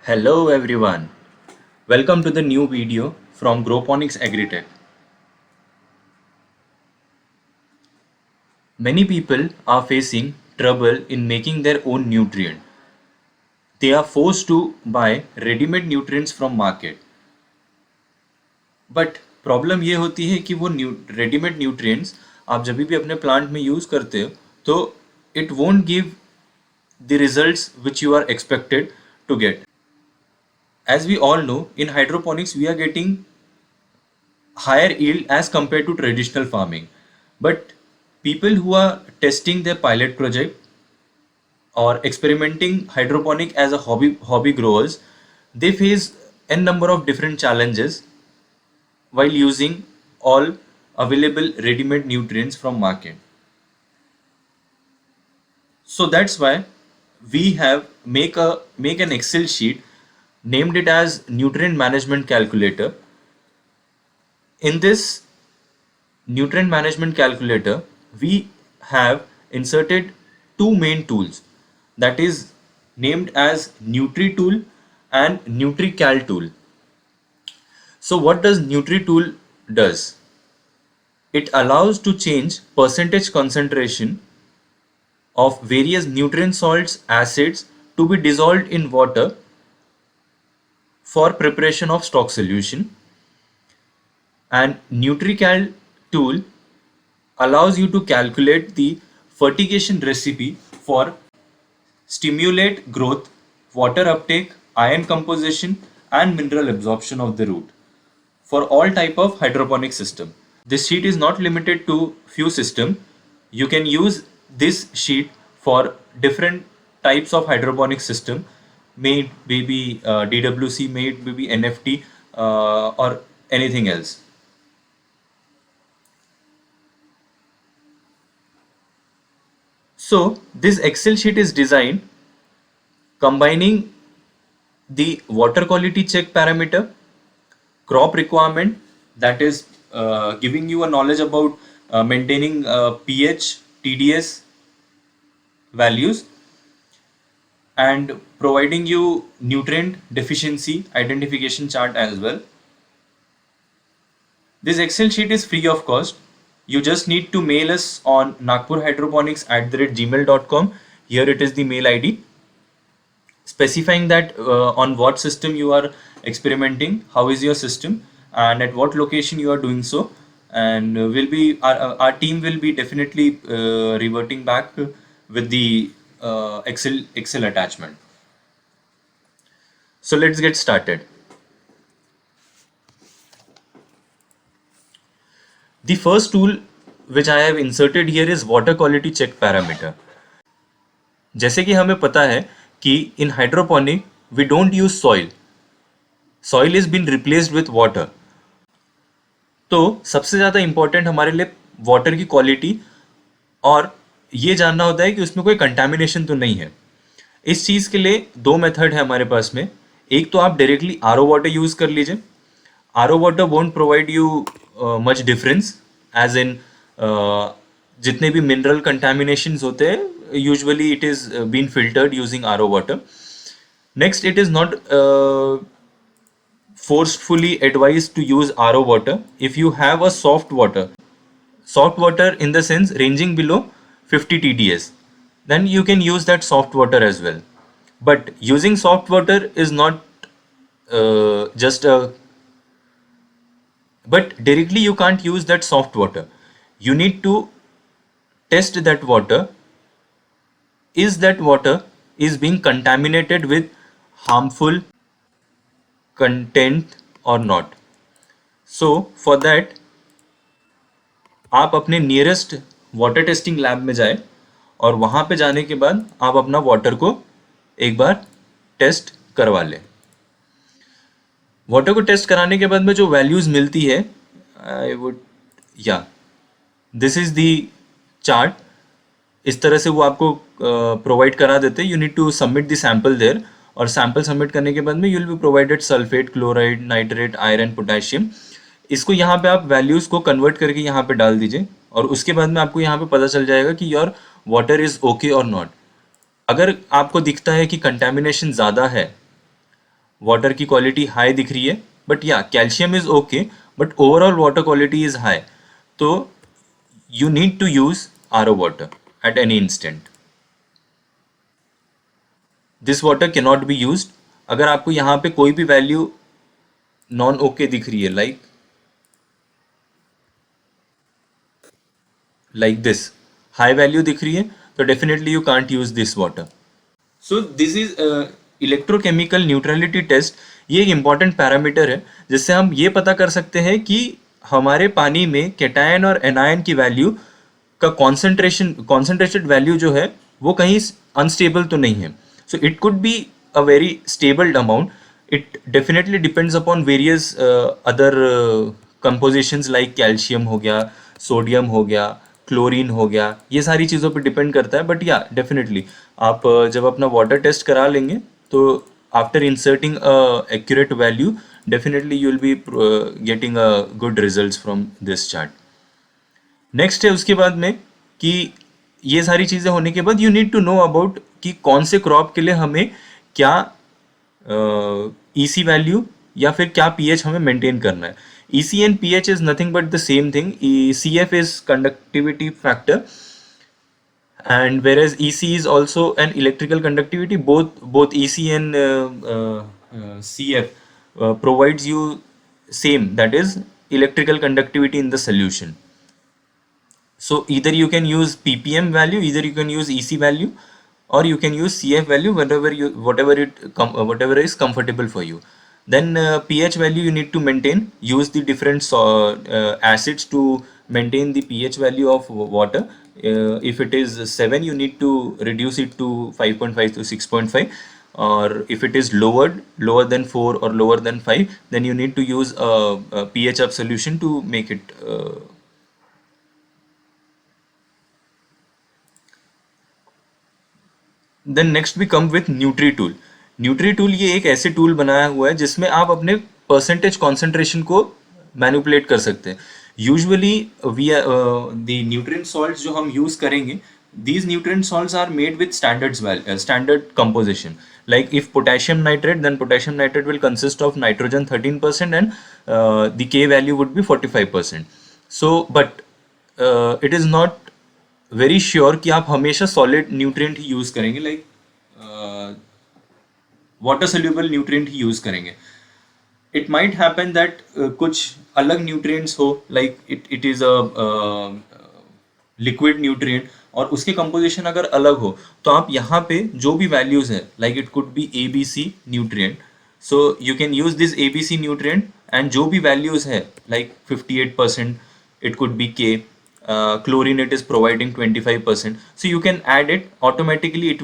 Hello everyone, welcome to the new video from Groponics Agritech. Many people are facing trouble in making their own nutrient. They are forced to buy ready-made nutrients from market. But problem ये होती है कि वो readymade nutrients आप जब भी अपने plant में यूज़ करते हो तो it won't give the results which you are expected to get. As we all know, in hydroponics we are getting higher yield as compared to traditional farming. But people who are testing their pilot project or experimenting hydroponic as a hobby growers, they face n number of different challenges while using all available ready-made nutrients from market. So that's why we have make an Excel sheet, named it as nutrient management calculator. In this nutrient management calculator, we have inserted two main tools, that is named as NutriTool and NutriCal tool. So what does NutriTool does? It allows to change percentage concentration of various nutrient salts, acids to be dissolved in water for preparation of stock solution, and NutriCal tool allows you to calculate the fertigation recipe for stimulate growth, water uptake, ion composition and mineral absorption of the root for all type of hydroponic system. This sheet is not limited to few system. You can use this sheet for different types of hydroponic system, may be DWC, may be NFT or anything else. So this Excel sheet is designed combining the water quality check parameter, crop requirement, that is giving you a knowledge about maintaining pH, TDS values, and providing you nutrient deficiency identification chart as well. This Excel sheet is free of cost. You just need to mail us on nagpurhydroponics@gmail.com. Here it is the mail ID, specifying that on what system you are experimenting, how is your system, and at what location you are doing so. And our team will be definitely reverting back with the Excel attachment. So let's get started. The first tool which I have inserted here is water quality check parameter. जैसे कि हमें पता है कि in hydroponic we don't use soil. Soil is been replaced with water. तो सबसे ज़्यादा important हमारे लिए वाटर की क्वालिटी और ये जानना होता है कि उसमें कोई कंटामिनेशन तो नहीं है. इस चीज़ के लिए दो मेथड है हमारे पास में. एक तो आप डायरेक्टली आरओ वाटर यूज़ कर लीजिए. RO water won't provide you much difference, as in जितने भी मिनरल कंटामिनेशंस होते हैं usually it is been filtered using RO water. Next, it is not forcefully advised to use RO water. If you have a soft water in the sense ranging below 50 TDS, then you can use that soft water as well. But using soft water is not but directly you can't use that soft water. You need to test that water. Is that water is being contaminated with harmful content or not? So for that आप अपने nearest water testing lab में जाए और वहाँ पे जाने के बाद आप अपना वाटर को एक बार टेस्ट करवा लें. वाटर को टेस्ट कराने के बाद में जो वैल्यूज़ मिलती है, I would this is the chart. इस तरह से वो आपको प्रोवाइड करा देते हैं. You need to submit the sample there, और सैंपल सबमिट करने के बाद में you will be provided sulphate, chloride, nitrate, iron, potassium. इसको यहाँ पे आप वैल्यूज़ को कन्वर्ट करके यहाँ पे डाल दीजिए और उसके बाद में आपको यहाँ पे पता चल जाएगा कि योर वाटर इज़ ओके और नॉट. अगर आपको दिखता है कि कंटेमिनेशन ज़्यादा है वाटर की क्वालिटी हाई दिख रही है, बट या calcium is okay, but overall water quality is high. तो you need to use RO water at any instant. This water cannot be used. अगर आपको यहाँ पे कोई भी वैल्यू नॉन ओके दिख रही है, लाइक दिस हाई वैल्यू दिख रही है, तो definitely you can't use this water. So this is electrochemical neutrality test. ये एक इम्पॉर्टेंट पैरामीटर है जिससे हम ये पता कर सकते हैं कि हमारे पानी में कैटायन और एनायन की वैल्यू का कॉन्सेंट्रेटेड वैल्यू जो है वो कहीं अनस्टेबल तो नहीं है. So it could be a very stable amount. It definitely depends upon various other compositions like calcium हो गया, सोडियम हो गया, क्लोरीन हो गया, ये सारी चीज़ों पर डिपेंड करता है. बट या डेफिनेटली आप जब अपना वाटर टेस्ट करा लेंगे तो after inserting accurate value definitely you will be getting a good results from this chart. Next है उसके बाद में कि ये सारी चीज़ें होने के बाद you need to know about कि कौन से क्रॉप के लिए हमें क्या ईसी वैल्यू या फिर क्या पीएच हमें मेंटेन करना है. EC and pH is nothing but the same thing. CF is conductivity factor and whereas EC is also an electrical conductivity. Both EC and CF provides you same, that is electrical conductivity in the solution. So either you can use ppm value, either you can use EC value, or you can use CF value, whatever is comfortable for you. Then pH value you need to maintain. Use the different acids to maintain the pH value of water. If it is 7, you need to reduce it to 5.5 to 6.5. Or if it is lower than 4 or lower than 5, then you need to use a pH up solution to make it then next we come with nutri tool. Nutri tool ये एक ऐसे tool बनाया हुआ है जिसमें आप अपने percentage concentration को मैनिपुलेट कर सकते हैं. Usually we the nutrient salts जो हम यूज करेंगे, these nutrient salts are made with standard composition. Like if potassium nitrate, then potassium nitrate will consist of nitrogen 13% and the K value would be 45%. So but it is not very sure कि आप हमेशा solid nutrient ही use करेंगे, like water soluble nutrient ही use करेंगे. It might happen that कुछ अलग nutrients हो, like it is a liquid nutrient और उसके कंपोजिशन अगर अलग हो, तो आप यहाँ पे जो भी वैल्यूज है, like it could be ABC nutrient, so you can use this ABC nutrient and जो भी वैल्यूज है like 58%, it could be K. Chlorine it is providing 25%, so you can add it automatically. It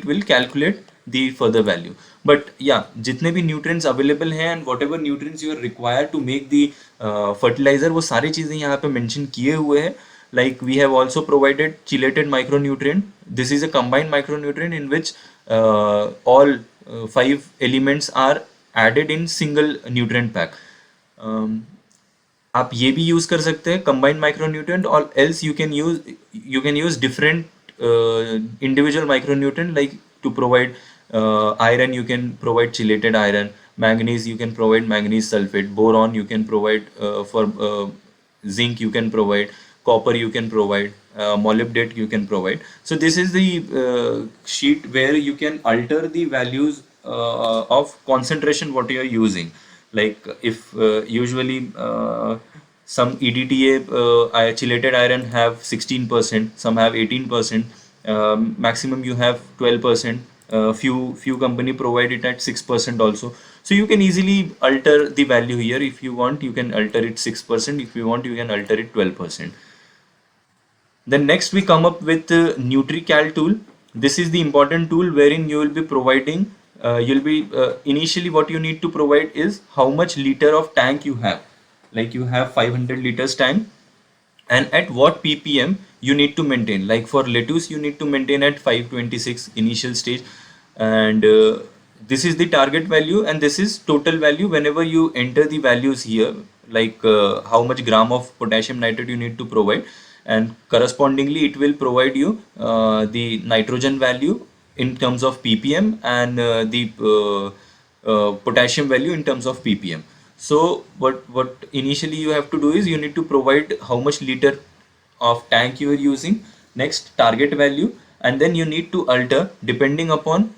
will calculate the further value. But yeah, जितने भी nutrients available हैं and whatever nutrients you are required to make the fertilizer, वो सारी चीज़ें यहाँ पे mention किए हुए हैं. Like we have also provided chelated micronutrient. This is a combined micronutrient in which all 5 elements are added in single nutrient pack. आप ये भी यूज कर सकते हैं कंबाइंड माइक्रोन्यूट्रिएंट, और else you can use different individual micronutrient. Like to provide iron, you can provide chelated iron. Manganese, you can provide manganese sulfate. Boron, you can provide for zinc, you can provide copper, you can provide molybdate, you can provide. So this is the sheet where you can alter the values of concentration what you are using. Like if usually some EDTA chelated iron have 16%, some have 18%, maximum you have 12%. Few company provide it at 6% also. So you can easily alter the value here. If you want, you can alter it 6%. If you want, you can alter it 12%. Then next we come up with NutriCal tool. This is the important tool wherein you will be providing initially what you need to provide is how much liter of tank you have. Like you have 500 liters tank, and at what ppm you need to maintain. Like for lettuce you need to maintain at 526 initial stage, and this is the target value, and this is total value. Whenever you enter the values here, like how much gram of potassium nitrate you need to provide, and correspondingly it will provide you the nitrogen value in terms of ppm, and the potassium value in terms of ppm. So what initially you have to do is you need to provide how much liter of tank you are using, next target value, and then you need to alter depending upon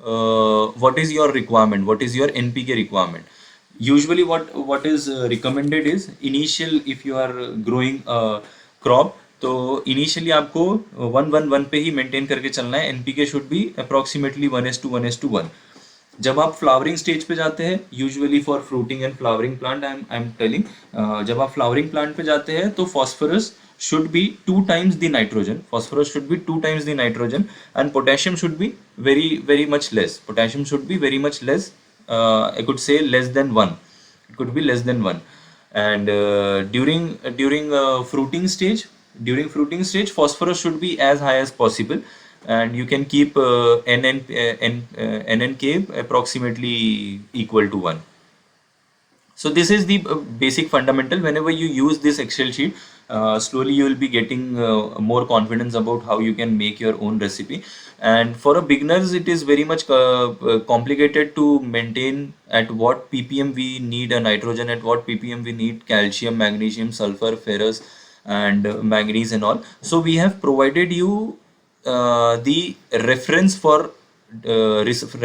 what is your requirement, what is your npk requirement. Usually what is recommended is initial, if you are growing a crop, तो initially आपको 1-1-1 पे ही maintain करके चलना है. NPK should be approximately 1:1:1. जब आप flowering stage पे जाते हैं, usually for fruiting and flowering plant I am telling, जब आप फ्लावरिंग प्लांट पे जाते हैं तो phosphorus should be 2 times the nitrogen. Phosphorus should be 2 times the nitrogen, and potassium should be very much less. Potassium should be very much less. I could say less than 1. It could be less than 1. And during fruiting stage, phosphorus should be as high as possible, and you can keep NNK approximately equal to 1. So this is the basic fundamental. Whenever you use this Excel sheet, slowly you will be getting more confidence about how you can make your own recipe. And for a beginners, it is very much complicated to maintain at what ppm we need a nitrogen, at what ppm we need calcium, magnesium, sulfur, ferrous, and manganese and all. So we have provided you the reference for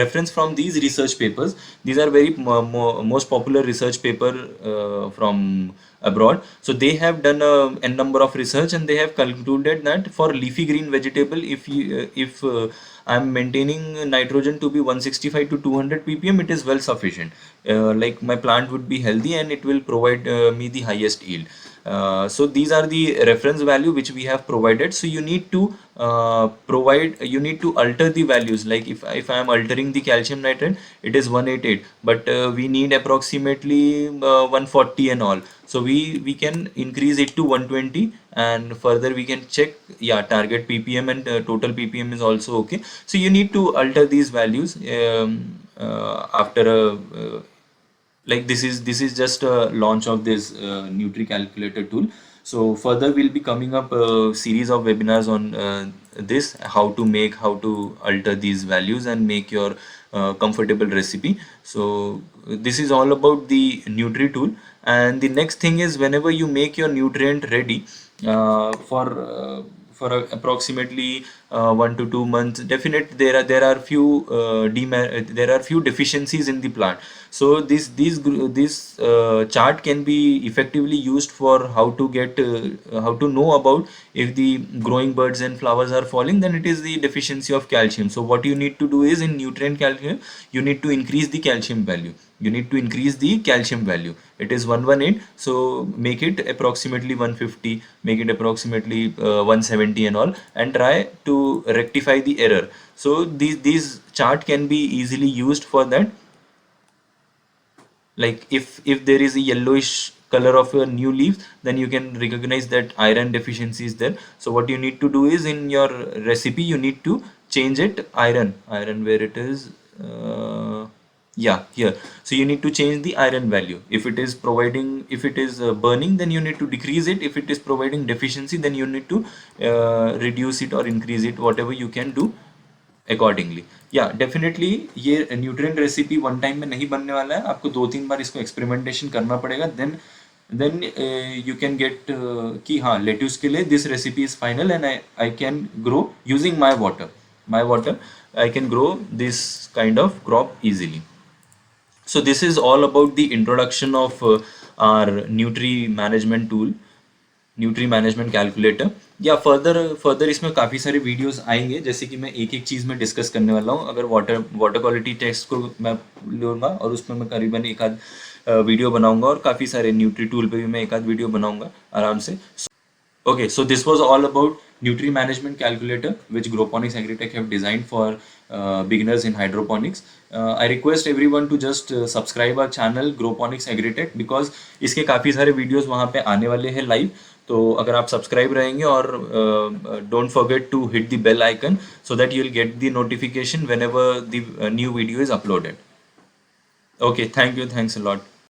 reference from these research papers. These are very most popular research paper from abroad. So they have done a number of research, and they have concluded that for leafy green vegetable, if I'm maintaining nitrogen to be 165 to 200 ppm, it is well sufficient. Like my plant would be healthy and it will provide me the highest yield. So these are the reference value which we have provided. So you need to you need to alter the values. Like if I am altering the calcium nitrate, it is 188, but we need approximately 140 and all. So we can increase it to 120, and further we can check, yeah, target ppm and total ppm is also okay. So you need to alter these values after a like this is just a launch of this Nutri Calculator tool. So further we'll be coming up a series of webinars on this, how to alter these values and make your comfortable recipe. So this is all about the Nutri tool. And the next thing is, whenever you make your nutrient ready for approximately 1 to 2 months, definitely there are few there are few deficiencies in the plant. So this chart can be effectively used for how to know about if the growing buds and flowers are falling, then it is the deficiency of calcium. So what you need to do is, in nutrient calculation, you need to increase the calcium value. You need to increase the calcium value. It is 118, so make it approximately 150, make it approximately 170 and all, and try to rectify the error. So these chart can be easily used for that. Like if there is a yellowish color of your new leaves, then you can recognize that iron deficiency is there. So what you need to do is, in your recipe you need to change it, iron where it is, yeah, here. So you need to change the iron value. If it is providing, if it is burning, then you need to decrease it. If it is providing deficiency, then you need to reduce it or increase it, whatever you can do accordingly. Yeah, definitely ये nutrient recipe one time में नहीं बनने वाला है. आपको 2-3 बार इसको experimentation करना पड़ेगा. देन यू कैन गेट कि हाँ, लेट्यूस के लिए this recipe is final and I can grow using my water I can grow this kind of crop easily. So this is all about the introduction of our Nutri management tool, Nutri management calculator. या further इसमें काफ़ी सारे videos आएंगे, जैसे कि मैं एक एक चीज़ में डिस्कस करने वाला हूँ. अगर वाटर क्वालिटी टेस्ट को मैं लूँगा और उसमें मैं करीबन एक आध वीडियो बनाऊंगा, और काफ़ी सारे न्यूट्री टूल पे भी मैं एक आध वीडियो बनाऊंगा आराम से. Okay, so this was all about Nutri Management Calculator, which Groponics Agritech have designed for beginners in hydroponics. I request everyone to just subscribe our channel Groponics Agritech, because इसके काफ़ी सारे वीडियोस वहाँ पे आने वाले हैं लाइव. तो अगर आप सब्सक्राइब रहेंगे, और don't forget to hit the bell icon so that you will get the notification whenever the new video is uploaded. Okay, thank you, thanks a lot.